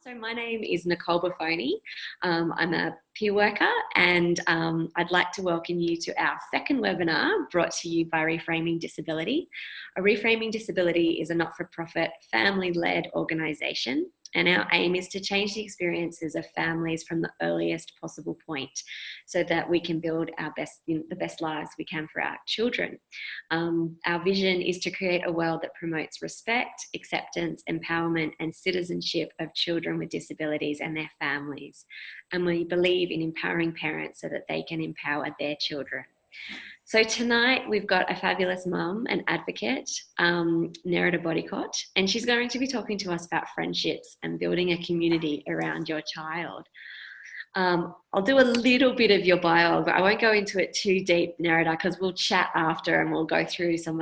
So my name is Nicole Buffoni. I'm a peer worker, and I'd like to welcome you to our second webinar brought to you by Reframing Disability. A Reframing Disability is a not-for-profit family-led organisation, and our aim is to change the experiences of families from the earliest possible point so that we can build the best lives we can for our children. Our vision is to create a world that promotes respect, acceptance, empowerment and citizenship of children with disabilities and their families. And we believe in empowering parents so that they can empower their children. So tonight we've got a fabulous mum and advocate, Nerida Bodycote, and she's going to be talking to us about friendships and building a community around your child. I'll do a little bit of your bio, but I won't go into it too deep, Nerida, because we'll chat after and we'll go through some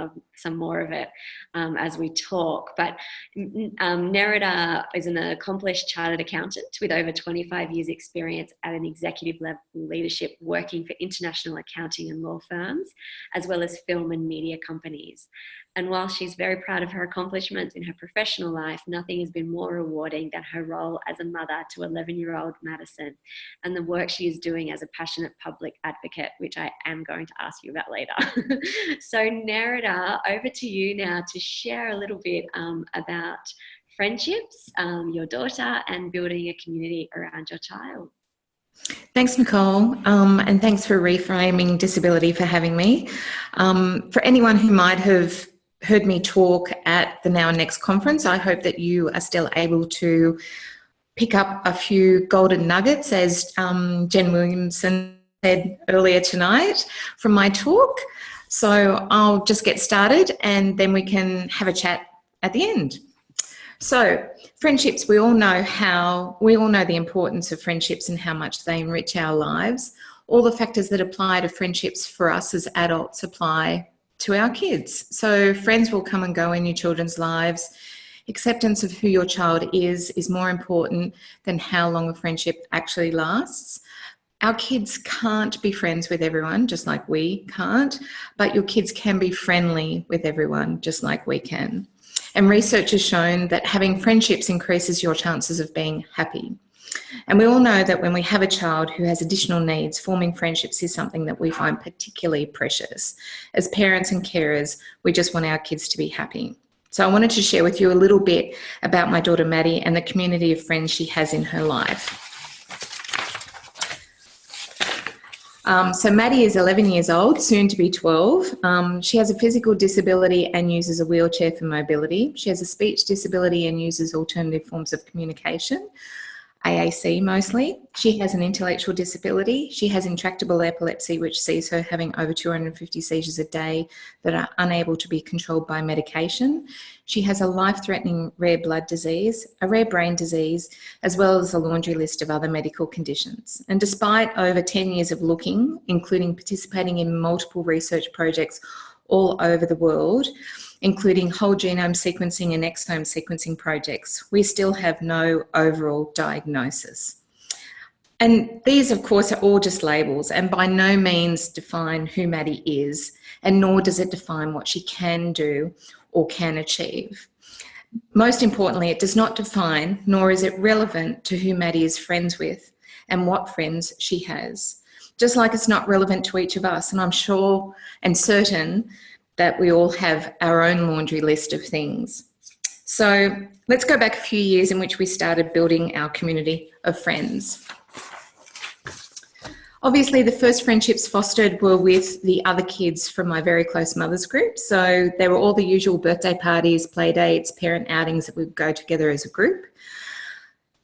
more of it as we talk. But Nerida is an accomplished chartered accountant with over 25 years experience at an executive level leadership working for international accounting and law firms, as well as film and media companies. And while she's very proud of her accomplishments in her professional life, nothing has been more rewarding than her role as a mother to 11-year-old Madison and the work she is doing as a passionate public advocate, which I am going to ask you about later. So Nerida, over to you now to share a little bit about friendships, your daughter, and building a community around your child. Thanks, Nicole, and thanks for Reframing Disability for having me. For anyone who might have heard me talk at the Now and Next conference, I hope that you are still able to pick up a few golden nuggets, as Jen Williamson said earlier tonight from my talk. So I'll just get started and then we can have a chat at the end. So friendships, we all know the importance of friendships and how much they enrich our lives. All the factors that apply to friendships for us as adults apply to our kids. So friends will come and go in your children's lives. Acceptance of who your child is more important than how long a friendship actually lasts. Our kids can't be friends with everyone, just like we can't, but your kids can be friendly with everyone, just like we can. And research has shown that having friendships increases your chances of being happy. And we all know that when we have a child who has additional needs, forming friendships is something that we find particularly precious. As parents and carers, we just want our kids to be happy. So I wanted to share with you a little bit about my daughter Maddie and the community of friends she has in her life. So Maddie is 11 years old, soon to be 12. She has a physical disability and uses a wheelchair for mobility. She has a speech disability and uses alternative forms of communication, AAC mostly. She has an intellectual disability. She has intractable epilepsy, which sees her having over 250 seizures a day that are unable to be controlled by medication. She has a life-threatening rare blood disease, a rare brain disease, as well as a laundry list of other medical conditions. And despite over 10 years of looking, including participating in multiple research projects all over the world, including whole genome sequencing and exome sequencing projects, we still have no overall diagnosis. And these, of course, are all just labels and by no means define who Maddie is, and nor does it define what she can do or can achieve. Most importantly, it does not define, nor is it relevant to who Maddie is friends with and what friends she has. Just like it's not relevant to each of us, and I'm sure and certain that we all have our own laundry list of things. So let's go back a few years in which we started building our community of friends. Obviously, the first friendships fostered were with the other kids from my very close mother's group. So there were all the usual birthday parties, play dates, parent outings that we'd go together as a group.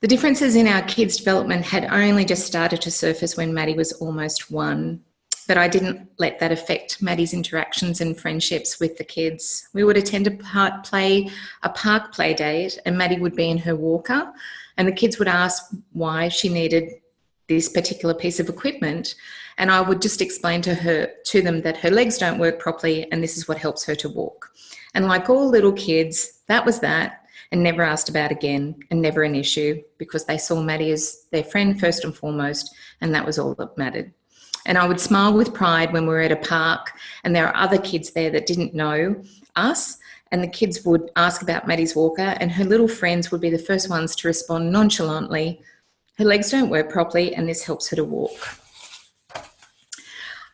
The differences in our kids' development had only just started to surface when Maddie was almost 1. But I didn't let that affect Maddie's interactions and friendships with the kids. We would attend a park play date and Maddie would be in her walker and the kids would ask why she needed this particular piece of equipment, and I would just explain to them that her legs don't work properly and this is what helps her to walk. And like all little kids, that was that, and never asked about again, and never an issue, because they saw Maddie as their friend first and foremost, and that was all that mattered. And I would smile with pride when we were at a park and there are other kids there that didn't know us, and the kids would ask about Maddie's walker, and her little friends would be the first ones to respond nonchalantly, "Her legs don't work properly and this helps her to walk."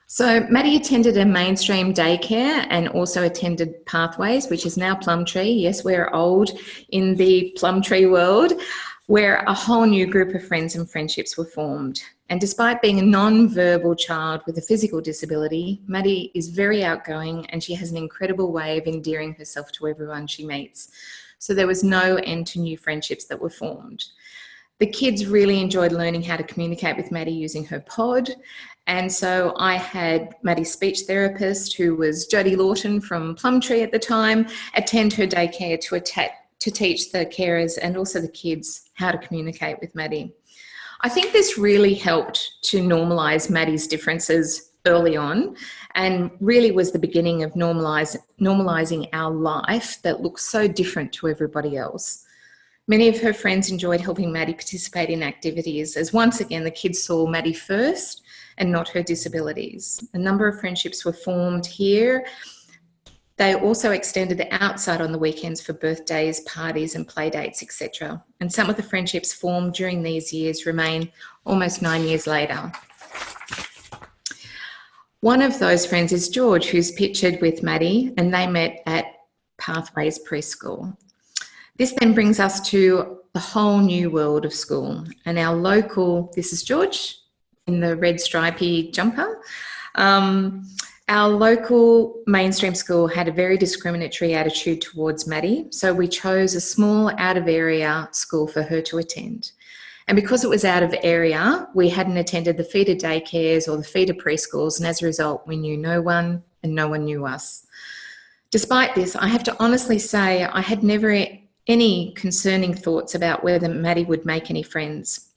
So Maddie attended a mainstream daycare and also attended Pathways, which is now Plumtree. Yes, we're old in the Plumtree world, where a whole new group of friends and friendships were formed. And despite being a non-verbal child with a physical disability, Maddie is very outgoing and she has an incredible way of endearing herself to everyone she meets. So there was no end to new friendships that were formed. The kids really enjoyed learning how to communicate with Maddie using her pod. And so I had Maddie's speech therapist, who was Jodie Lawton from Plumtree at the time, attend her daycare to teach the carers and also the kids how to communicate with Maddie. I think this really helped to normalise Maddie's differences early on, and really was the beginning of normalising our life that looks so different to everybody else. Many of her friends enjoyed helping Maddie participate in activities, as once again the kids saw Maddie first and not her disabilities. A number of friendships were formed here. They also extended outside on the weekends for birthdays, parties and play dates, etc. And some of the friendships formed during these years remain almost 9 years later. One of those friends is George, who's pictured with Maddie, and they met at Pathways Preschool. This then brings us to the whole new world of school. And our local, this is George in the red stripy jumper. Our local mainstream school had a very discriminatory attitude towards Maddie, so we chose a small out-of-area school for her to attend. And because it was out of area, we hadn't attended the feeder daycares or the feeder preschools, and as a result, we knew no one and no one knew us. Despite this, I have to honestly say I had never any concerning thoughts about whether Maddie would make any friends.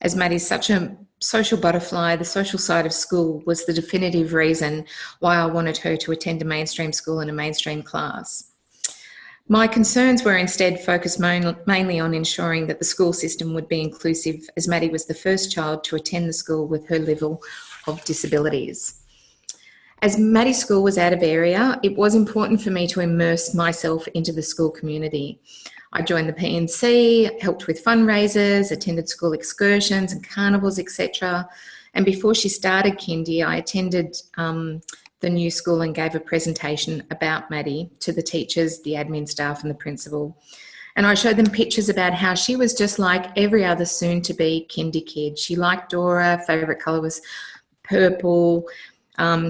As Maddie's such a social butterfly, the social side of school was the definitive reason why I wanted her to attend a mainstream school and a mainstream class. My concerns were instead focused mainly on ensuring that the school system would be inclusive, as Maddie was the first child to attend the school with her level of disabilities. As Maddie's school was out of area, it was important for me to immerse myself into the school community. I joined the P&C, helped with fundraisers, attended school excursions and carnivals, etc. And before she started kindy, I attended the new school and gave a presentation about Maddie to the teachers, the admin staff and the principal. And I showed them pictures about how she was just like every other soon-to-be kindy kid. She liked Dora, favourite colour was purple.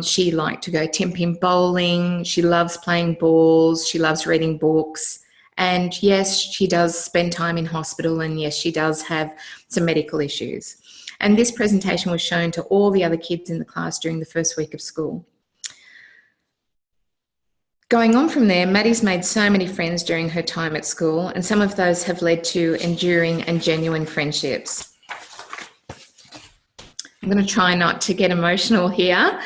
She liked to go ten-pin bowling. She loves playing balls. She loves reading books. And yes, she does spend time in hospital, and yes, she does have some medical issues. And this presentation was shown to all the other kids in the class during the first week of school. Going on from there, Maddie's made so many friends during her time at school, and some of those have led to enduring and genuine friendships. I'm going to try not to get emotional here.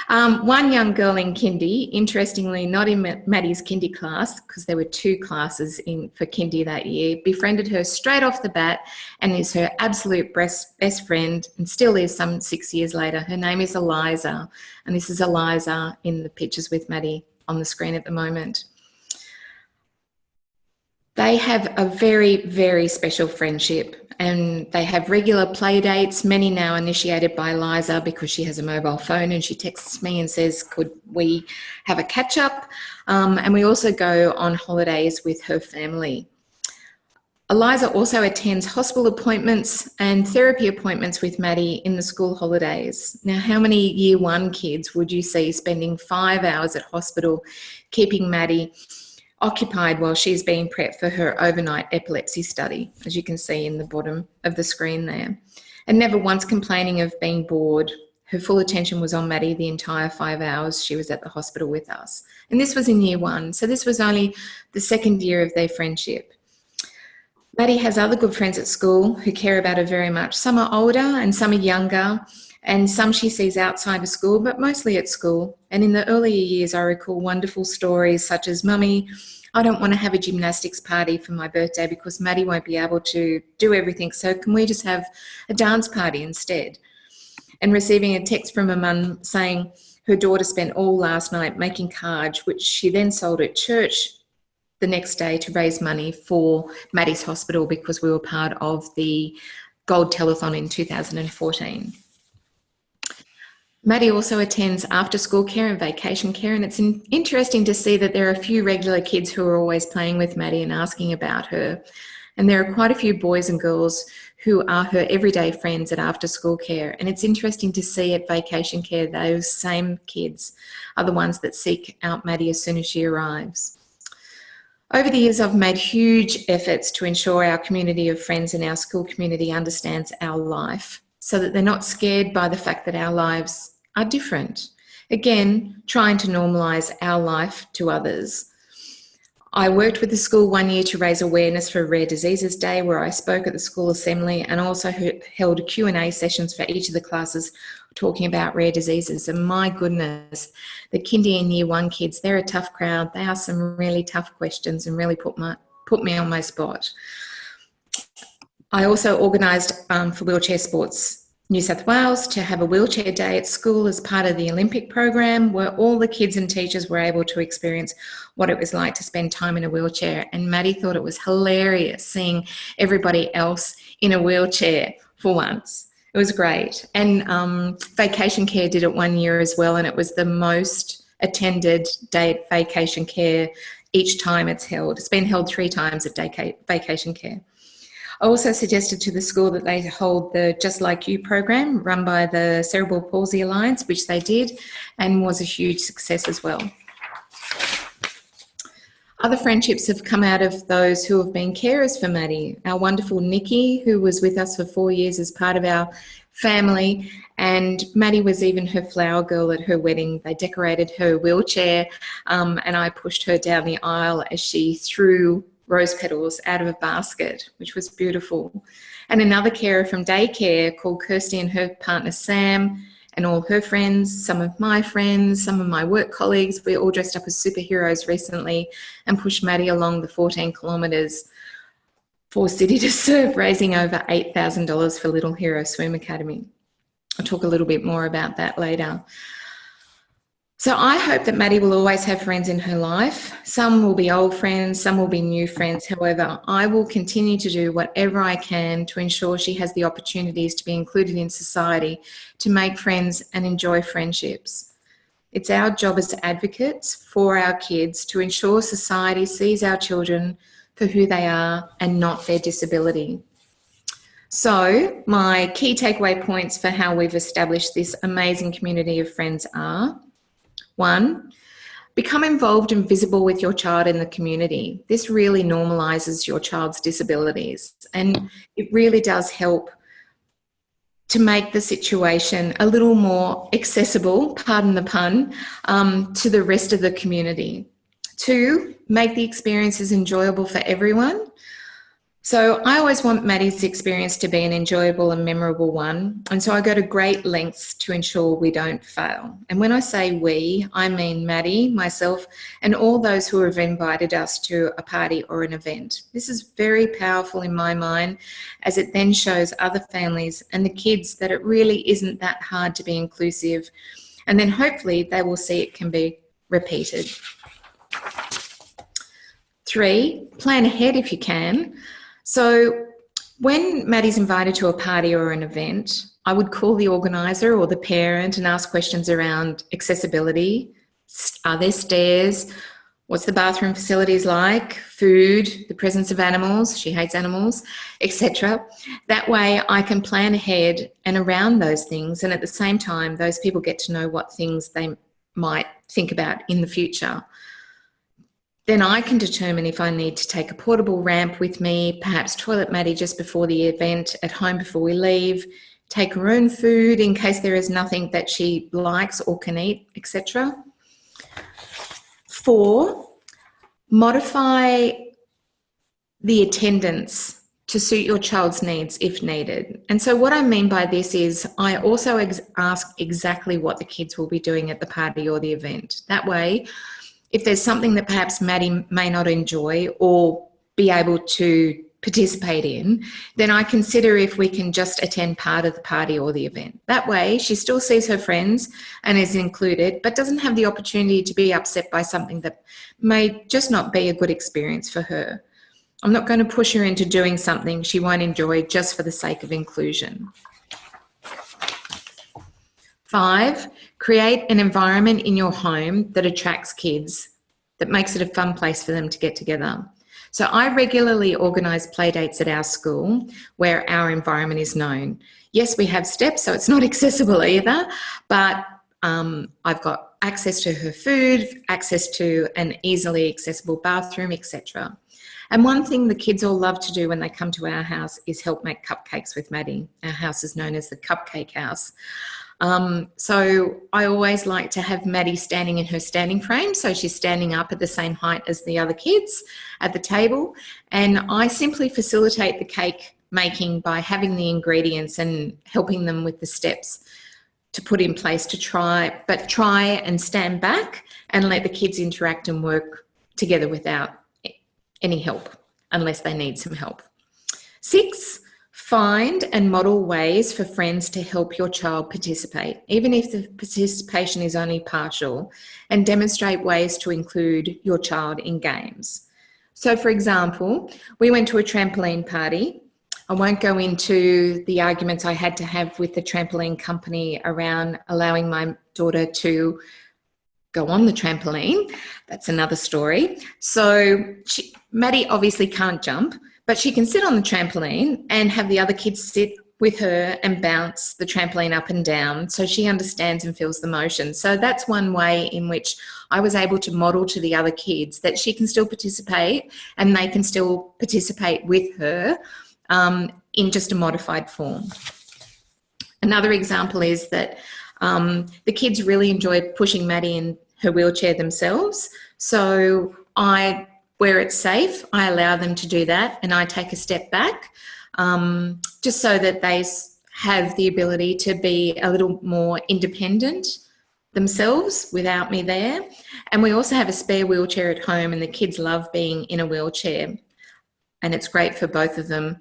One young girl in kindy, interestingly not in Maddie's kindy class, because there were 2 classes for kindy that year, befriended her straight off the bat and is her absolute best friend, and still is some 6 years later. Her name is Eliza, and this is Eliza in the pictures with Maddie on the screen at the moment. They have a very, very special friendship, and they have regular play dates, many now initiated by Eliza because she has a mobile phone, and she texts me and says, could we have a catch up? And we also go on holidays with her family. Eliza also attends hospital appointments and therapy appointments with Maddie in the school holidays. Now, how many year 1 kids would you see spending 5 hours at hospital keeping Maddie occupied while she's being prepped for her overnight epilepsy study, as you can see in the bottom of the screen there, and never once complaining of being bored. Her full attention was on Maddie the entire 5 hours she was at the hospital with us. And this was in year 1, so this was only the second year of their friendship. Maddie has other good friends at school who care about her very much. Some are older and some are younger, and some she sees outside of school, but mostly at school. And in the earlier years, I recall wonderful stories such as, "Mummy, I don't want to have a gymnastics party for my birthday because Maddie won't be able to do everything, so can we just have a dance party instead?" And receiving a text from a mum saying her daughter spent all last night making cards, which she then sold at church the next day to raise money for Maddie's hospital because we were part of the Gold Telethon in 2014. Maddie also attends after-school care and vacation care, and it's interesting to see that there are a few regular kids who are always playing with Maddie and asking about her. And there are quite a few boys and girls who are her everyday friends at after-school care. And it's interesting to see at vacation care, those same kids are the ones that seek out Maddie as soon as she arrives. Over the years, I've made huge efforts to ensure our community of friends and our school community understands our life so that they're not scared by the fact that our lives are different. Again, trying to normalise our life to others. I worked with the school one year to raise awareness for Rare Diseases Day, where I spoke at the school assembly and also held Q&A sessions for each of the classes talking about rare diseases. And my goodness, the kindy and year one kids, they're a tough crowd. They ask some really tough questions and really put me on my spot. I also organised for Wheelchair Sports New South Wales to have a wheelchair day at school as part of the Olympic program, where all the kids and teachers were able to experience what it was like to spend time in a wheelchair. And Maddie thought it was hilarious seeing everybody else in a wheelchair for once. It was great. And vacation care did it one year as well, and it was the most attended day at vacation care each time it's held. It's been held 3 times at vacation care. I also suggested to the school that they hold the Just Like You program run by the Cerebral Palsy Alliance, which they did, and was a huge success as well. Other friendships have come out of those who have been carers for Maddie. Our wonderful Nikki, who was with us for 4 years as part of our family, and Maddie was even her flower girl at her wedding. They decorated her wheelchair and I pushed her down the aisle as she threw rose petals out of a basket, which was beautiful. And another carer from daycare called Kirsty and her partner Sam and all her friends, some of my friends, some of my work colleagues, we all dressed up as superheroes recently and pushed Maddie along the 14 kilometres for City to Serve, raising over $8,000 for Little Hero Swim Academy. I'll talk a little bit more about that later. So I hope that Maddie will always have friends in her life. Some will be old friends, some will be new friends. However, I will continue to do whatever I can to ensure she has the opportunities to be included in society, to make friends and enjoy friendships. It's our job as advocates for our kids to ensure society sees our children for who they are and not their disability. So my key takeaway points for how we've established this amazing community of friends are: 1, become involved and visible with your child in the community. This really normalises your child's disabilities, and it really does help to make the situation a little more accessible, pardon the pun, to the rest of the community. 2, make the experiences enjoyable for everyone. So I always want Maddie's experience to be an enjoyable and memorable one. And so I go to great lengths to ensure we don't fail. And when I say we, I mean Maddie, myself, and all those who have invited us to a party or an event. This is very powerful in my mind, as it then shows other families and the kids that it really isn't that hard to be inclusive. And then hopefully they will see it can be repeated. 3, plan ahead if you can. So when Maddie's invited to a party or an event, I would call the organiser or the parent and ask questions around accessibility. Are there stairs? What's the bathroom facilities like? Food, the presence of animals, she hates animals, etc. That way I can plan ahead and around those things, and at the same time those people get to know what things they might think about in the future. Then I can determine if I need to take a portable ramp with me, perhaps toilet Maddie just before the event, at home before we leave, take her own food in case there is nothing that she likes or can eat, etc. 4, modify the attendance to suit your child's needs if needed. And so what I mean by this is I also ask exactly what the kids will be doing at the party or the event. That way, if there's something that perhaps Maddie may not enjoy or be able to participate in, then I consider if we can just attend part of the party or the event. That way, she still sees her friends and is included, but doesn't have the opportunity to be upset by something that may just not be a good experience for her. I'm not going to push her into doing something she won't enjoy just for the sake of inclusion. 5, create an environment in your home that attracts kids, that makes it a fun place for them to get together. So I regularly organise playdates at our school where our environment is known. Yes, we have steps, so it's not accessible either, but I've got access to her food, access to an easily accessible bathroom, etc. And one thing the kids all love to do when they come to our house is help make cupcakes with Maddie. Our house is known as the Cupcake House. So I always like to have Maddie standing in her standing frame, so she's standing up at the same height as the other kids at the table, and I simply facilitate the cake making by having the ingredients and helping them with the steps to put in place to try and stand back and let the kids interact and work together without any help, unless they need some help. 6, find and model ways for friends to help your child participate, even if the participation is only partial, and demonstrate ways to include your child in games. So, for example, we went to a trampoline party. I won't go into the arguments I had to have with the trampoline company around allowing my daughter to go on the trampoline. That's another story. So Maddie obviously can't jump, but she can sit on the trampoline and have the other kids sit with her and bounce the trampoline up and down, so she understands and feels the motion. So that's one way in which I was able to model to the other kids that she can still participate and they can still participate with her in just a modified form. Another example is that the kids really enjoy pushing Maddie in her wheelchair themselves. So where it's safe, I allow them to do that, and I take a step back just so that they have the ability to be a little more independent themselves without me there. And we also have a spare wheelchair at home, and the kids love being in a wheelchair, and it's great for both of them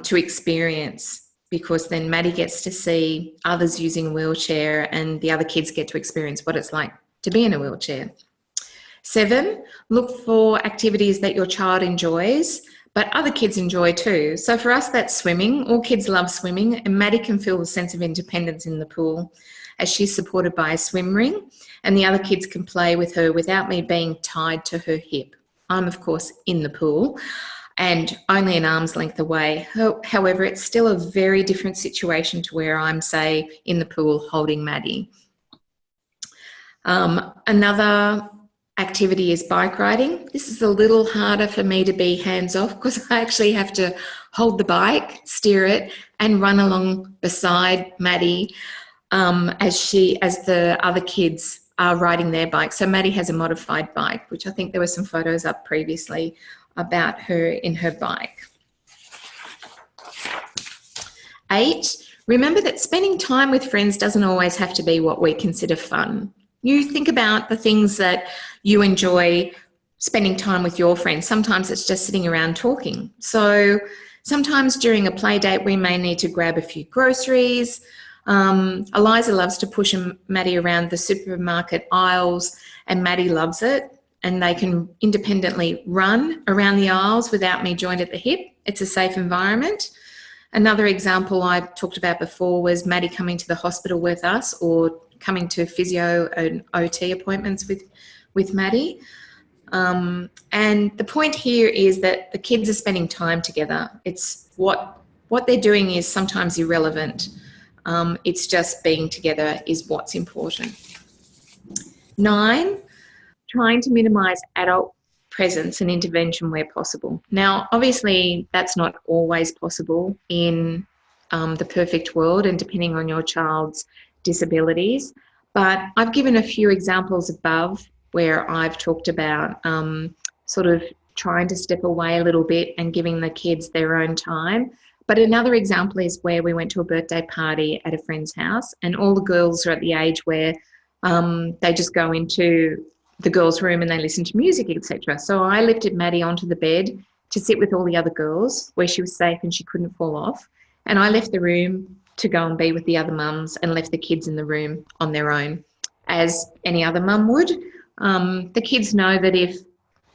to experience, because then Maddie gets to see others using a wheelchair and the other kids get to experience what it's like to be in a wheelchair. 7, look for activities that your child enjoys, but other kids enjoy too. So for us, that's swimming. All kids love swimming, and Maddie can feel a sense of independence in the pool as she's supported by a swim ring, and the other kids can play with her without me being tied to her hip. I'm, of course, in the pool and only an arm's length away. However, it's still a very different situation to where I'm, say, in the pool holding Maddie. Another activity is bike riding. This is a little harder for me to be hands-off because I actually have to hold the bike, steer it, and run along beside Maddie as the other kids are riding their bike. So Maddie has a modified bike, which I think there were some photos up previously about her in her bike. 8, remember that spending time with friends doesn't always have to be what we consider fun. You think about the things that you enjoy spending time with your friends. Sometimes it's just sitting around talking. So sometimes during a play date, we may need to grab a few groceries. Eliza loves to push Maddie around the supermarket aisles, and Maddie loves it. And they can independently run around the aisles without me joined at the hip. It's a safe environment. Another example I talked about before was Maddie coming to the hospital with us, or coming to physio and OT appointments with Maddie. And the point here is that the kids are spending time together. It's what they're doing is sometimes irrelevant. It's just being together is what's important. 9, trying to minimise adult presence and intervention where possible. Now, obviously, that's not always possible in the perfect world and depending on your child's disabilities, but I've given a few examples above where I've talked about sort of trying to step away a little bit and giving the kids their own time. But another example is where we went to a birthday party at a friend's house, and all the girls are at the age where they just go into the girls' room and they listen to music, etc. So I lifted Maddie onto the bed to sit with all the other girls where she was safe and she couldn't fall off. And I left the room to go and be with the other mums and left the kids in the room on their own, as any other mum would. The kids know that if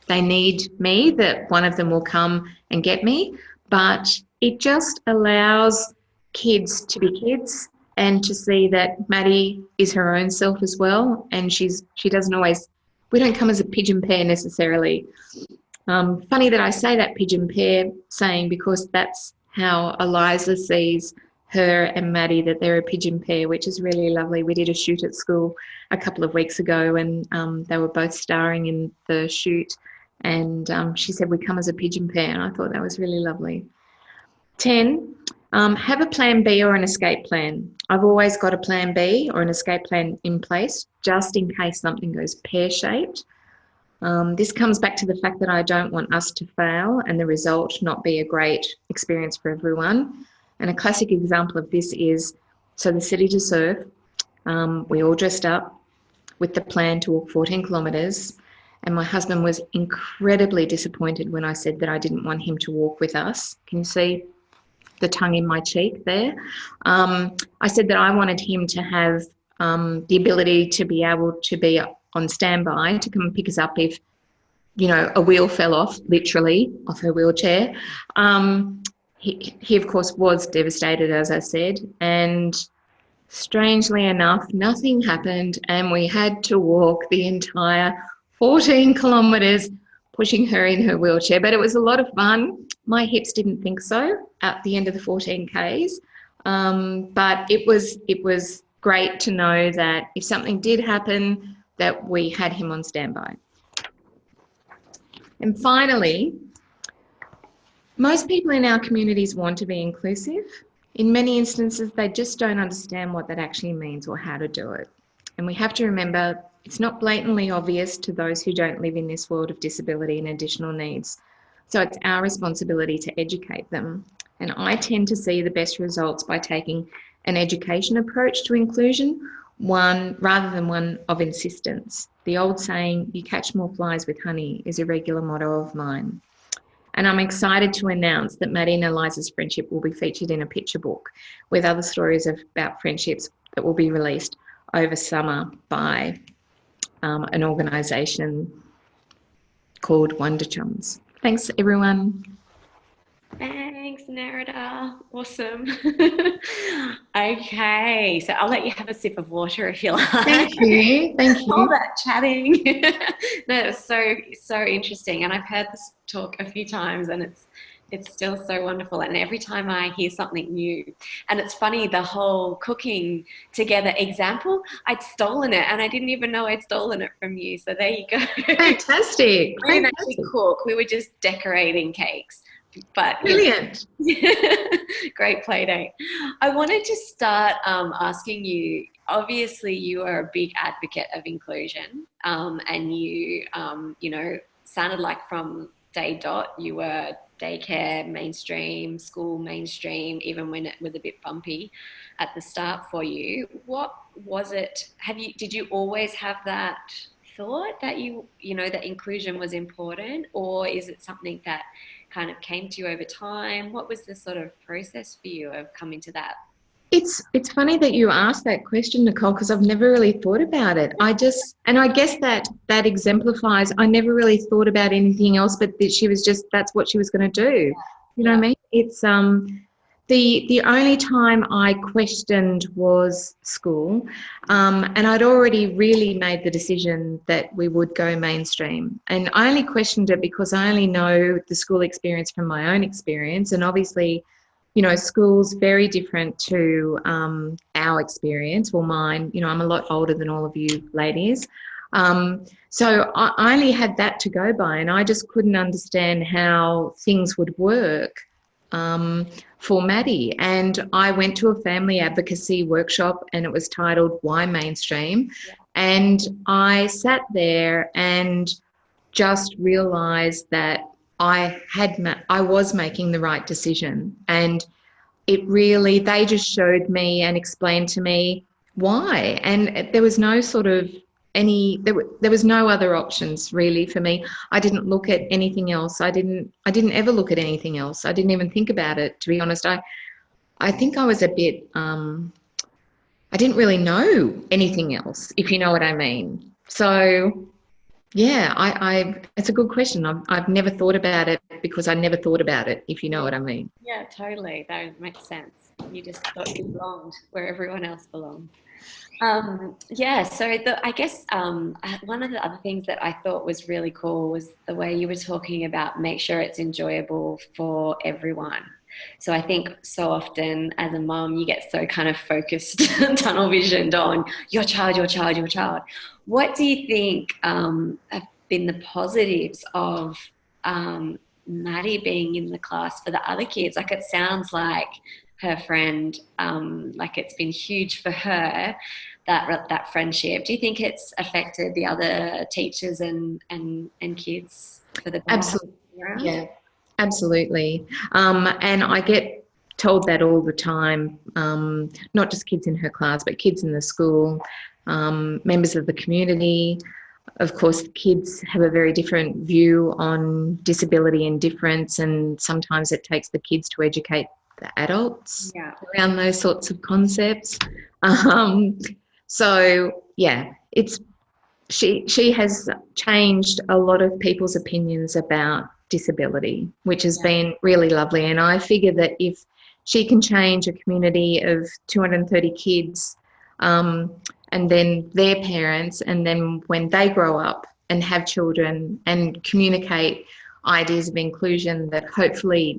they need me, that one of them will come and get me, but it just allows kids to be kids and to see that Maddie is her own self as well, and she doesn't always, we don't come as a pigeon pair necessarily. Funny that I say that pigeon pair saying, because that's how Eliza sees her and Maddie, that they're a pigeon pair, which is really lovely. We did a shoot at school a couple of weeks ago, and they were both starring in the shoot, and she said we come as a pigeon pair, and I thought that was really lovely. 10, have a plan B or an escape plan. I've always got a plan B or an escape plan in place, just in case something goes pear-shaped. This comes back to the fact that I don't want us to fail and the result not be a great experience for everyone. And a classic example of this is, so the City to Surf, we all dressed up with the plan to walk 14 kilometres, and my husband was incredibly disappointed when I said that I didn't want him to walk with us. Can you see the tongue in my cheek there? I said that I wanted him to have the ability to be able to be on standby to come and pick us up if, you know, a wheel fell off, literally, off her wheelchair. He, of course, was devastated, as I said, and strangely enough, nothing happened, and we had to walk the entire 14 kilometres pushing her in her wheelchair. But it was a lot of fun. My hips didn't think so at the end of the 14 Ks, but it was great to know that if something did happen, that we had him on standby. And finally, most people in our communities want to be inclusive. In many instances, they just don't understand what that actually means or how to do it. And we have to remember it's not blatantly obvious to those who don't live in this world of disability and additional needs. So it's our responsibility to educate them. And I tend to see the best results by taking an education approach to inclusion, one rather than one of insistence. The old saying, you catch more flies with honey, is a regular motto of mine. And I'm excited to announce that Maddie and Eliza's friendship will be featured in a picture book with other stories about friendships that will be released over summer by an organisation called Wonder Chums. Thanks, everyone. Thanks, Nerida. Awesome. Okay, so I'll let you have a sip of water if you like. Thank you. Thank you. All that chatting. No, it was so interesting, and I've heard this talk a few times, and it's still so wonderful. And every time I hear something new, and it's funny, the whole cooking together example, I'd stolen it, and I didn't even know I'd stolen it from you. So there you go. Fantastic. We didn't actually cook. We were just decorating cakes. But brilliant. Great play date. I wanted to start asking you, obviously you are a big advocate of inclusion, and you know, sounded like from day dot you were daycare mainstream, school mainstream, even when it was a bit bumpy at the start for you. What was it? Did you always have that thought that you know that inclusion was important, or is it something that kind of came to you over time? What was the sort of process for you of coming to that? It's funny that you asked that question, Nicole, because I've never really thought about it. I guess that exemplifies, I never really thought about anything else, but that she was just, that's what she was going to do. You know what I mean? It's the only time I questioned was school, and I'd already really made the decision that we would go mainstream. And I only questioned it because I only know the school experience from my own experience, and obviously, you know, school's very different to our experience, well, mine. You know, I'm a lot older than all of you ladies. So I only had that to go by, and I just couldn't understand how things would work for Maddie. And I went to a family advocacy workshop, and it was titled Why Mainstream? Yeah. And I sat there and just realised that I was making the right decision, and they just showed me and explained to me why. And there was no sort of there was no other options really for me. I didn't look at anything else. I didn't ever look at anything else. I didn't even think about it, to be honest. I think I was a bit, I didn't really know anything else, if you know what I mean. So yeah, it's a good question. I've never thought about it because I never thought about it, if you know what I mean. Yeah, totally. That makes sense. You just thought you belonged where everyone else belonged. Yeah, so I guess one of the other things that I thought was really cool was the way you were talking about make sure it's enjoyable for everyone. So I think so often as a mum, you get so kind of focused, tunnel visioned on your child, your child, your child. What do you think have been the positives of Maddie being in the class for the other kids? Like it sounds like her friend, like it's been huge for her, that friendship. Do you think it's affected the other teachers and kids for the better? Absolutely. Yeah, absolutely. And I get told that all the time, not just kids in her class, but kids in the school, members of the community. Of course, kids have a very different view on disability and difference, and sometimes it takes the kids to educate the adults around those sorts of concepts. So yeah, she has changed a lot of people's opinions about disability, which has been really lovely. And I figure that if she can change a community of 230 kids, and then their parents, and then when they grow up and have children and communicate ideas of inclusion, that hopefully,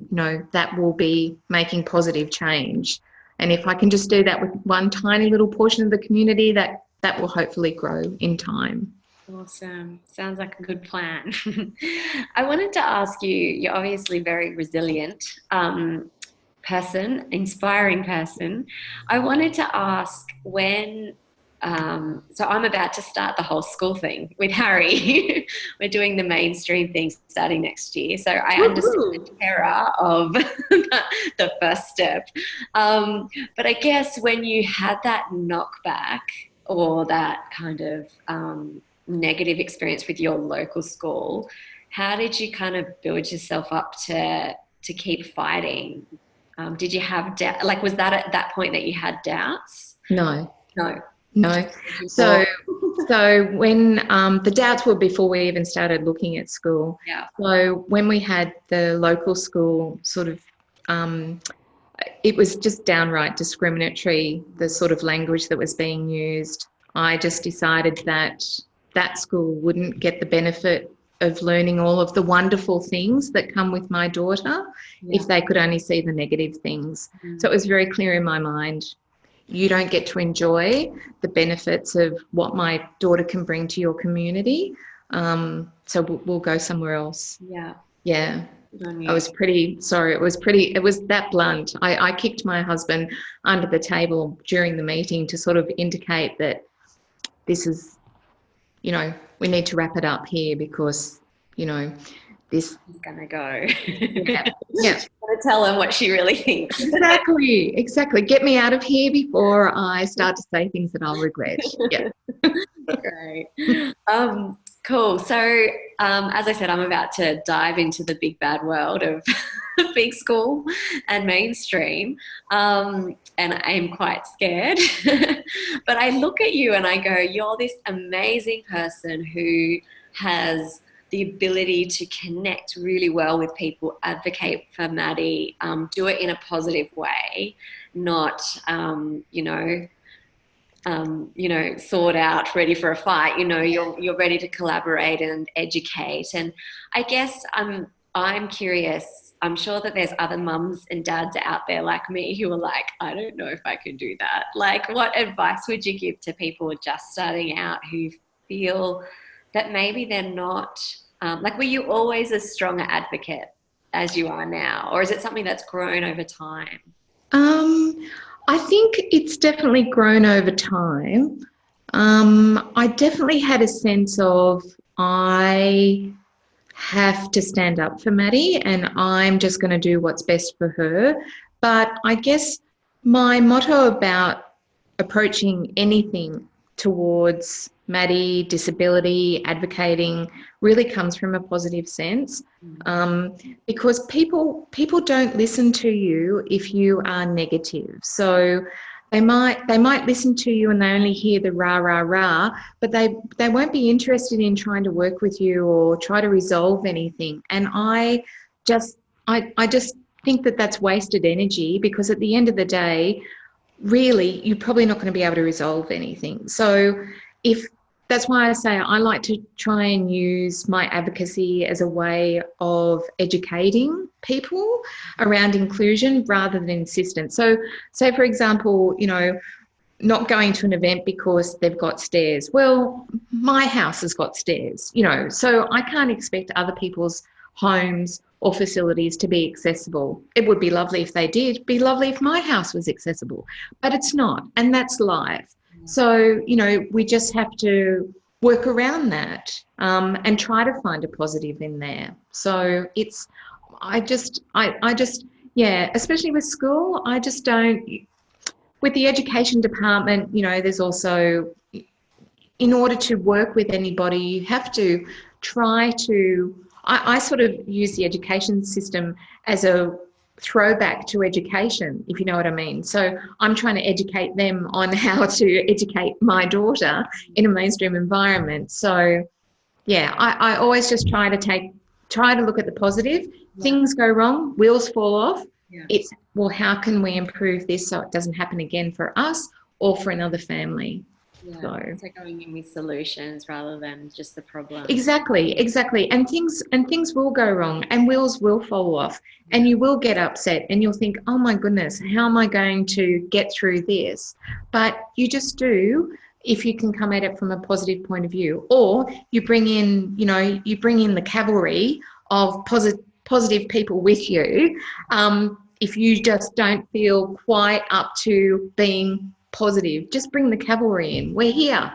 that will be making positive change. And if I can just do that with one tiny little portion of the community, that will hopefully grow in time. Awesome. Sounds like a good plan. I wanted to ask you, you're obviously a very resilient person, inspiring person. I wanted to ask when, so I'm about to start the whole school thing with Harry. We're doing the mainstream thing starting next year. So I understand the terror of the first step. But I guess when you had that knockback or that kind of negative experience with your local school, how did you kind of build yourself up to keep fighting? Did you have doubt? Like, was that at that point that you had doubts? No. So when the doubts were before we even started looking at school. Yeah. So when we had the local school sort of, it was just downright discriminatory, the sort of language that was being used. I just decided that school wouldn't get the benefit of learning all of the wonderful things that come with my daughter if they could only see the negative things. So it was very clear in my mind, you don't get to enjoy the benefits of what my daughter can bring to your community. So we'll go somewhere else. Yeah. I was pretty sorry. It was that blunt. I kicked my husband under the table during the meeting to sort of indicate that this is, we need to wrap it up here because, this is going to go. Yeah. Going to tell him what she really thinks. Exactly. Get me out of here before I start to say things that I'll regret. Yeah. Great. Cool. So, as I said, I'm about to dive into the big bad world of big school and mainstream, and I am quite scared. But I look at you and I go, you're this amazing person who has the ability to connect really well with people, advocate for Maddie, do it in a positive way, not, sword out, ready for a fight. You're ready to collaborate and educate. And I guess I'm curious. I'm sure that there's other mums and dads out there like me who are like, I don't know if I can do that. Like, what advice would you give to people just starting out who feel that maybe they're not, were you always as strong an advocate as you are now? Or is it something that's grown over time? I think it's definitely grown over time. I definitely had a sense of I have to stand up for Maddie and I'm just going to do what's best for her. But I guess my motto about approaching anything towards Maddie, disability, advocating really comes from a positive sense, because people don't listen to you if you are negative. So they might listen to you and they only hear the rah, rah, rah, but they won't be interested in trying to work with you or try to resolve anything. And I just think that that's wasted energy, because at the end of the day, really, you're probably not going to be able to resolve anything. So that's why I say I like to try and use my advocacy as a way of educating people around inclusion rather than insistence. So say, for example, not going to an event because they've got stairs. Well, my house has got stairs, so I can't expect other people's homes or facilities to be accessible. It would be lovely if they did. It'd be lovely if my house was accessible, but it's not, and that's life. So, we just have to work around that, and try to find a positive in there. So especially with school, I just don't, with the education department, there's also, in order to work with anybody, you have to try to, I sort of use the education system as a throwback to education, if you know what I mean. So I'm trying to educate them on how to educate my daughter in a mainstream environment. So yeah, I always just try to look at the positive. Yeah. Things go wrong, wheels fall off. Yeah. It's, well, how can we improve this so it doesn't happen again for us or for another family? Yeah, so going in with solutions rather than just the problem. Exactly. And things will go wrong and wheels will fall off, and you will get upset and you'll think, oh my goodness, how am I going to get through this? But you just do, if you can come at it from a positive point of view, or you bring in the cavalry of positive people with you. If you just don't feel quite up to being positive, just bring the cavalry in. We're here.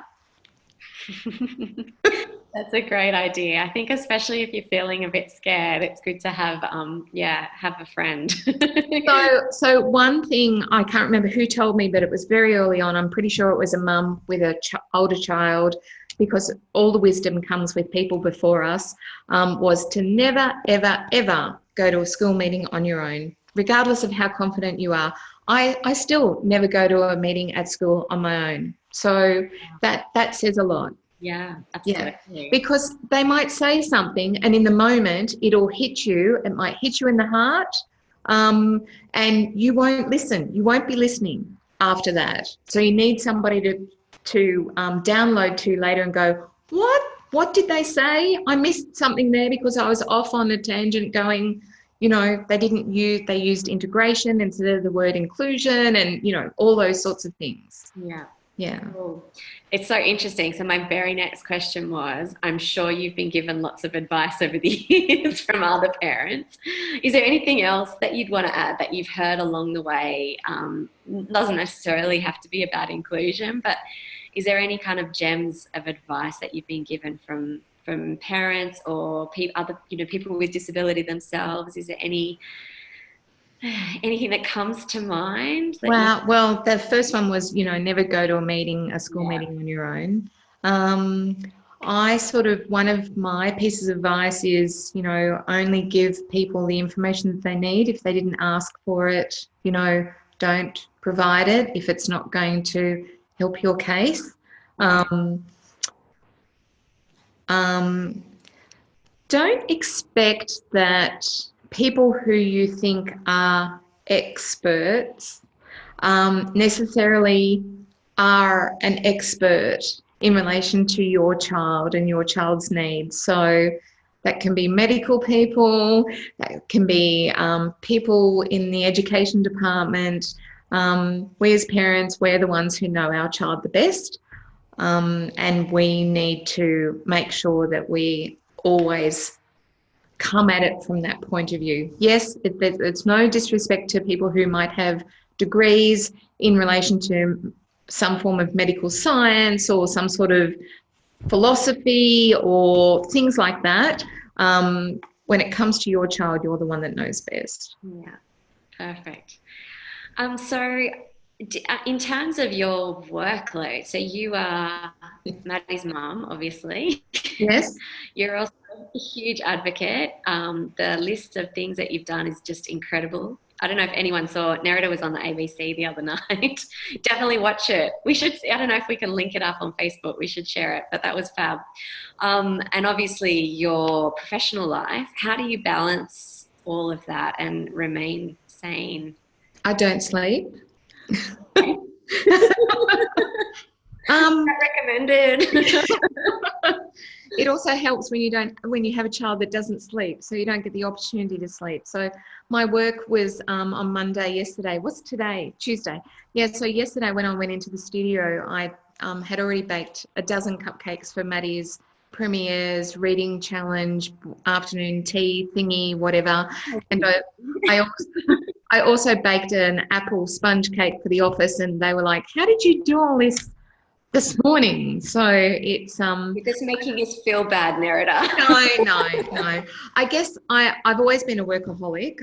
That's a great idea. I think especially if you're feeling a bit scared, it's good to have a friend. So one thing, I can't remember who told me, but it was very early on. I'm pretty sure it was a mum with an older child, because all the wisdom comes with people before us, was to never, ever, ever go to a school meeting on your own, regardless of how confident you are. I still never go to a meeting at school on my own. So that says a lot. Yeah, absolutely. Yeah, because they might say something and in the moment it'll hit you. It might hit you in the heart, and you won't listen. You won't be listening after that. So you need somebody to download to later and go, what did they say? I missed something there because I was off on a tangent going, they used integration instead of the word inclusion, and, all those sorts of things. Yeah. Yeah. Cool. It's so interesting. So my very next question was, I'm sure you've been given lots of advice over the years from other parents. Is there anything else that you'd want to add that you've heard along the way? Doesn't necessarily have to be about inclusion, but is there any kind of gems of advice that you've been given from parents or other people with disability themselves? Is there anything that comes to mind? Well, the first one was, never go to a school meeting on your own. One of my pieces of advice is, only give people the information that they need. If they didn't ask for it, don't provide it if it's not going to help your case. Don't expect that people who you think are experts necessarily are an expert in relation to your child and your child's needs. So that can be medical people, that can be people in the education department. We as parents, we're the ones who know our child the best, and we need to make sure that we always come at it from that point of view. Yes, it's no disrespect to people who might have degrees in relation to some form of medical science or some sort of philosophy or things like that. When it comes to your child, you're the one that knows best. Yeah, perfect. So In terms of your workload, so you are Maddie's mum, obviously. Yes. You're also a huge advocate. The list of things that you've done is just incredible. I don't know if anyone saw it. Nerida was on the ABC the other night. Definitely watch it. We should, I don't know if we can link it up on Facebook. We should share it, but that was fab. And obviously, your professional life. How do you balance all of that and remain sane? I don't sleep. Recommended. It also helps when you have a child that doesn't sleep, so you don't get the opportunity to sleep. So my work was on Monday yesterday. What's today? Tuesday. Yeah, so yesterday when I went into the studio, I had already baked a dozen cupcakes for Maddie's premieres, reading challenge, afternoon tea thingy, whatever. And I also baked an apple sponge cake for the office, and they were like, "How did you do all this morning?" So it's You're just making us feel bad, Nerida. No. I guess I've always been a workaholic.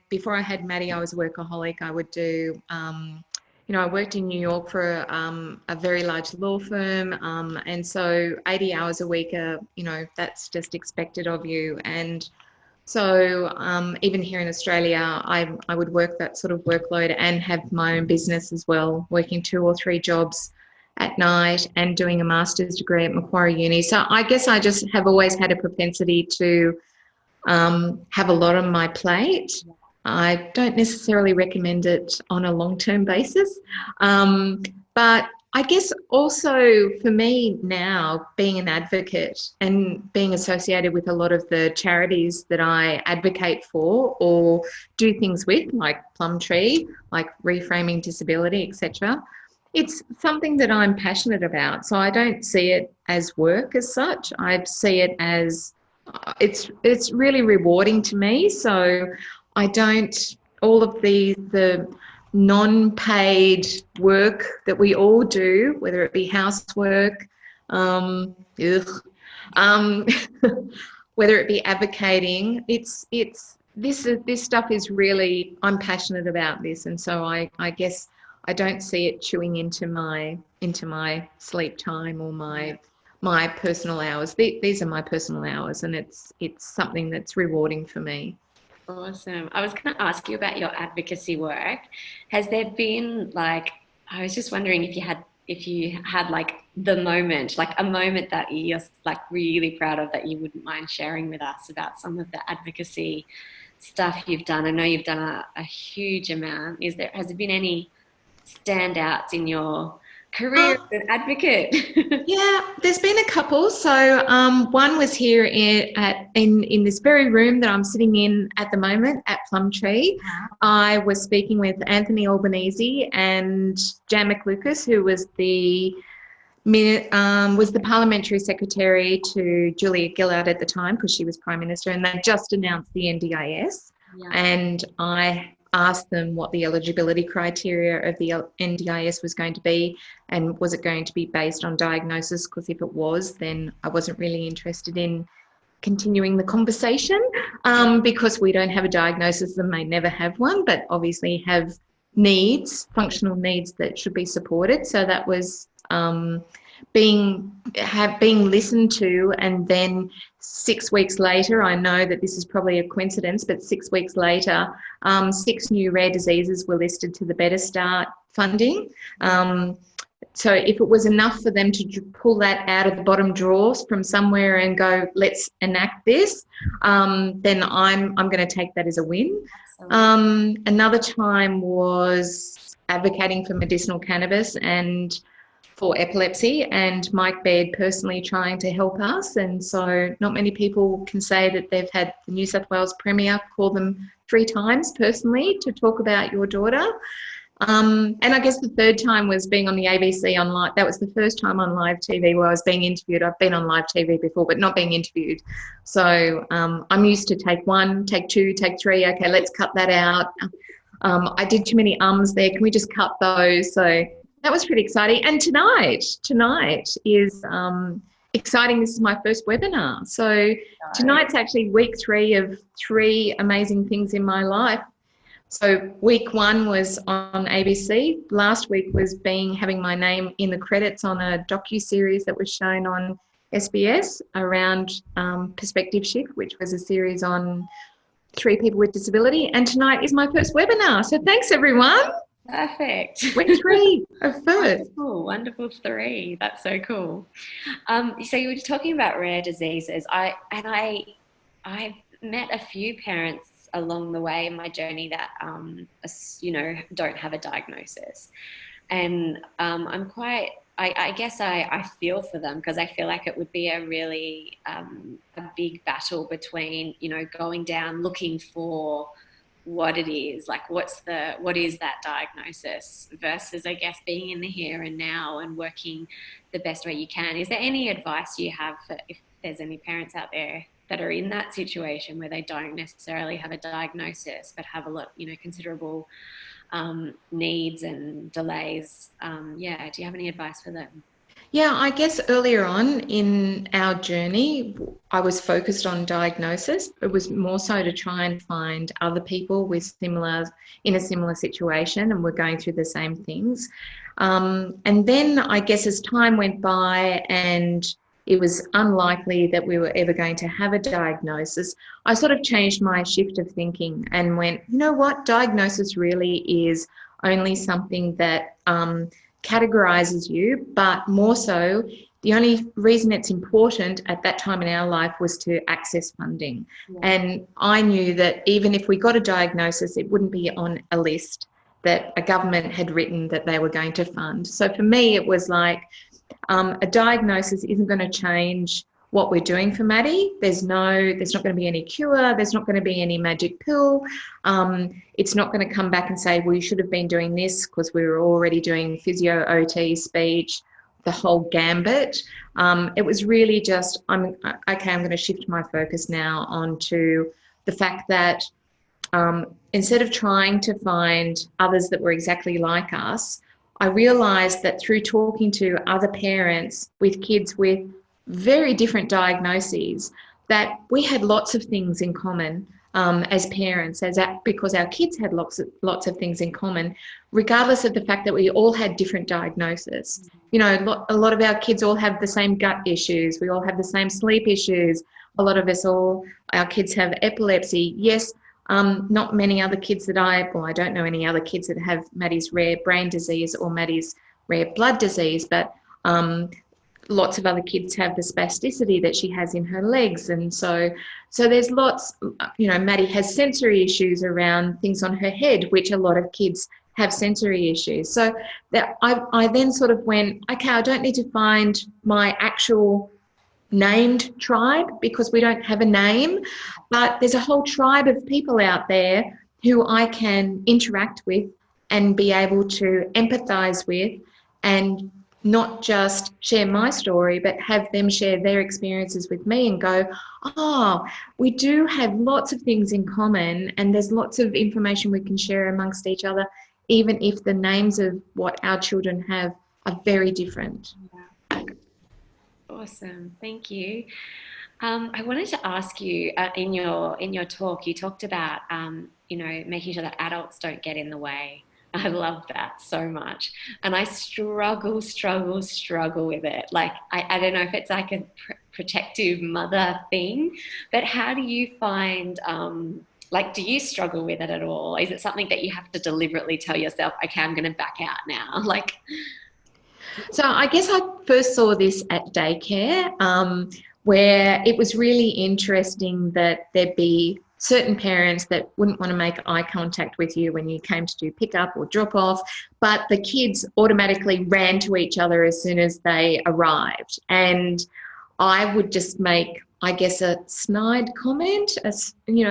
Before I had Maddie, I was a workaholic. I would do I worked in New York for a very large law firm, and so 80 hours a week that's just expected of you. And so even here in Australia, I would work that sort of workload and have my own business as well, working 2 or 3 jobs at night and doing a master's degree at Macquarie Uni. So I guess I just have always had a propensity to have a lot on my plate. I don't necessarily recommend it on a long-term basis. But I guess also for me now, being an advocate and being associated with a lot of the charities that I advocate for or do things with, like Plumtree, like Reframing Disability, etc., it's something that I'm passionate about. So I don't see it as work as such. I see it as it's really rewarding to me. So I don't, all of the non-paid work that we all do, whether it be housework, whether it be advocating, this stuff is really, I'm passionate about this, and so I guess I don't see it chewing into my sleep time or my personal hours. These are my personal hours, and it's something that's rewarding for me. Awesome. I was going to ask you about your advocacy work. Has there been I was just wondering if you had like the moment, like a moment that you're like really proud of that you wouldn't mind sharing with us about some of the advocacy stuff you've done. I know you've done a huge amount. Has there been any standouts in your career as an advocate? Yeah, there's been a couple. So one was here in this very room that I'm sitting in at the moment at Plumtree. I was speaking with Anthony Albanese and Jan McLucas, who was the parliamentary secretary to Julia Gillard at the time, because she was Prime Minister, and they just announced the NDIS. Yeah. And I asked them what the eligibility criteria of the NDIS was going to be, and was it going to be based on diagnosis, because if it was, then I wasn't really interested in continuing the conversation, because we don't have a diagnosis and may never have one, but obviously have needs, functional needs that should be supported. So that was being listened to, and then 6 weeks later, I know that this is probably a coincidence, but 6 weeks later, 6 new rare diseases were listed to the Better Start funding. So if it was enough for them to pull that out of the bottom drawers from somewhere and go, let's enact this, then I'm going to take that as a win. Another time was advocating for medicinal cannabis and for epilepsy, and Mike Baird personally trying to help us. And so not many people can say that they've had the New South Wales Premier call them 3 times personally to talk about your daughter. And I guess the third time was being on the ABC on live. That was the first time on live TV where I was being interviewed. I've been on live TV before, but not being interviewed. So I'm used to take 1, take 2, take 3. Okay, let's cut that out. I did too many ums there. Can we just cut those? So that was pretty exciting. And tonight is exciting. This is my first webinar. So tonight's actually week 3 of 3 amazing things in my life. So week 1 was on ABC. Last week was having my name in the credits on a docu-series that was shown on SBS around Perspective Shift, which was a series on 3 people with disability. And tonight is my first webinar. So thanks, everyone. Perfect. We're 3 of first. Wonderful, wonderful 3. That's so cool. So you were talking about rare diseases. I've met a few parents along the way in my journey that don't have a diagnosis, and I guess I feel for them, because I feel like it would be a really a big battle between going down looking for what it is, like what is that diagnosis, versus I guess being in the here and now and working the best way you can. Is there any advice you have for if there's any parents out there that are in that situation where they don't necessarily have a diagnosis but have a lot, considerable needs and delays? Do you have any advice for them? Yeah, I guess earlier on in our journey, I was focused on diagnosis. It was more so to try and find other people in a similar situation and were going through the same things. And then I guess as time went by and it was unlikely that we were ever going to have a diagnosis, I sort of changed my shift of thinking and went, you know what, diagnosis really is only something that categorizes you, but more so, the only reason it's important at that time in our life was to access funding. Yeah. And I knew that even if we got a diagnosis, it wouldn't be on a list that a government had written that they were going to fund. So for me, it was like, a diagnosis isn't going to change what we're doing for Maddie. There's not going to be any cure. There's not going to be any magic pill. It's not going to come back and say, well, you should have been doing this, because we were already doing physio, OT, speech, the whole gambit. It was really just, I'm going to shift my focus now onto the fact that instead of trying to find others that were exactly like us, I realised that through talking to other parents with kids with very different diagnoses, that we had lots of things in common as parents, because our kids had lots of things in common, regardless of the fact that we all had different diagnoses. A lot of our kids all have the same gut issues. We all have the same sleep issues. A lot of our kids have epilepsy. Yes. Not many other kids I don't know any other kids that have Maddie's rare brain disease or Maddie's rare blood disease, but lots of other kids have the spasticity that she has in her legs. And so there's lots, Maddie has sensory issues around things on her head, which a lot of kids have sensory issues. So that I then sort of went, okay, I don't need to find my actual named tribe, because we don't have a name, but there's a whole tribe of people out there who I can interact with and be able to empathize with, and not just share my story, but have them share their experiences with me and go, oh, we do have lots of things in common, and there's lots of information we can share amongst each other, even if the names of what our children have are very different. Awesome, thank you. I wanted to ask you, in your talk, you talked about making sure that adults don't get in the way. I love that so much, and I struggle with it. Like I don't know if it's like a protective mother thing, but how do you find? Do you struggle with it at all? Is it something that you have to deliberately tell yourself, okay, I'm going to back out now? So I guess I first saw this at daycare, where it was really interesting that there'd be certain parents that wouldn't want to make eye contact with you when you came to do pick up or drop off, but the kids automatically ran to each other as soon as they arrived. And I would just make, I guess, a snide comment, a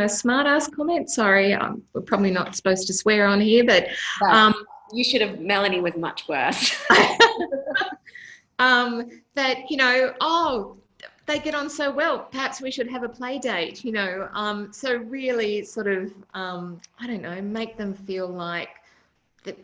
smart ass comment. Sorry, we're probably not supposed to swear on here, but you should have. Melanie was much worse. They get on so well, perhaps we should have a play date, so really sort of, I don't know, make them feel like that,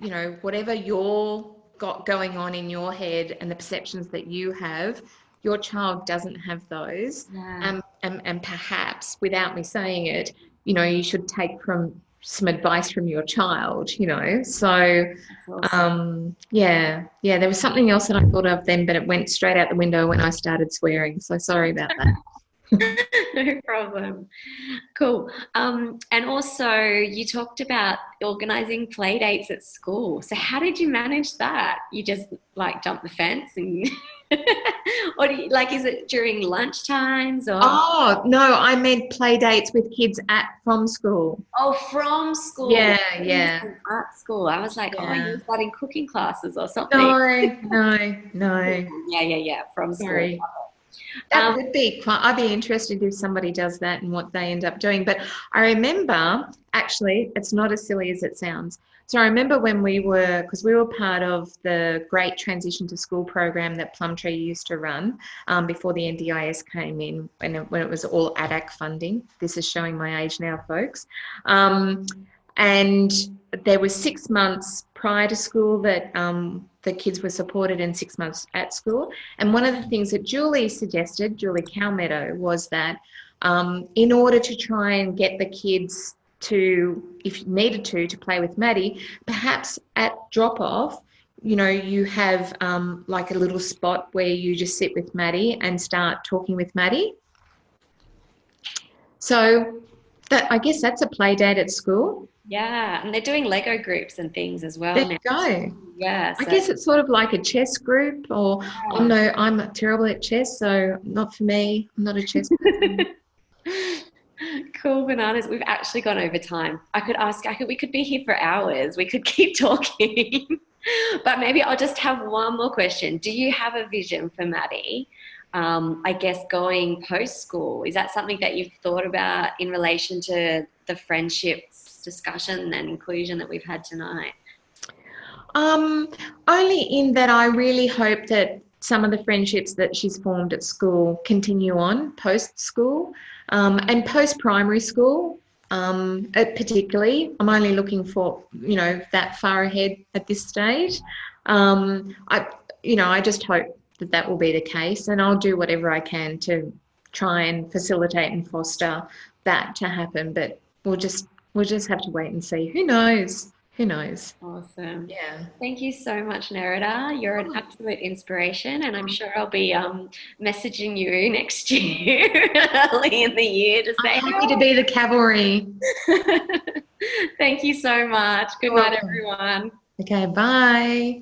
whatever you're got going on in your head and the perceptions that you have, your child doesn't have those. Yeah. And perhaps, without me saying it, you should take from some advice from your child, you know. So, Awesome. yeah, there was something else that I thought of then, but it went straight out the window when I started swearing. So sorry about that. No problem. Cool. And also, you talked about organizing play dates at school. So, how did you manage that? You just like jump the fence and, or do you, like, is it during lunch times or? Oh, no, I meant play dates with kids from school. Oh, from school. Yeah, yeah, At school. I was like, oh, yeah. you're starting cooking classes or something. No. Yeah. From school. Sorry. That would be quite, I'd be interested if somebody does that and what they end up doing. But I remember, actually, it's not as silly as it sounds. So I remember when because we were part of the Great Transition to School program that Plumtree used to run before the NDIS came in, when it was all ADAC funding. This is showing my age now, folks. And there was 6 months prior to school that the kids were supported and 6 months at school. And one of the things that Julie Calmeadow, was that in order to try and get the kids to, if you needed to play with Maddie, perhaps at drop-off, you know, you have like a little spot where you just sit with Maddie and start talking with Maddie. So I guess that's a play date at school. Yeah, and they're doing Lego groups and things as well There now. you go. Yeah, I guess it's sort of like a chess group, or oh no, I'm terrible at chess, so not for me. I'm not a chess person. Cool bananas. We've actually gone over time. We could be here for hours. We could keep talking. But maybe I'll just have one more question. Do you have a vision for Maddie? I guess going post school, is that something that you've thought about in relation to the friendships discussion and inclusion that we've had tonight? Only in that I really hope that some of the friendships that she's formed at school continue on post school and post primary school. Particularly, I'm only looking for, you know, that far ahead at this stage. I just hope that will be the case, and I'll do whatever I can to try and facilitate and foster that to happen. But we'll just have to wait and see. Who knows? Awesome. Yeah. Thank you so much, Nerida. You're an absolute inspiration, and I'm sure I'll be messaging you next year, early in the year, to say, I'm happy to be the cavalry. Thank you so much. Good night, everyone. Okay, bye.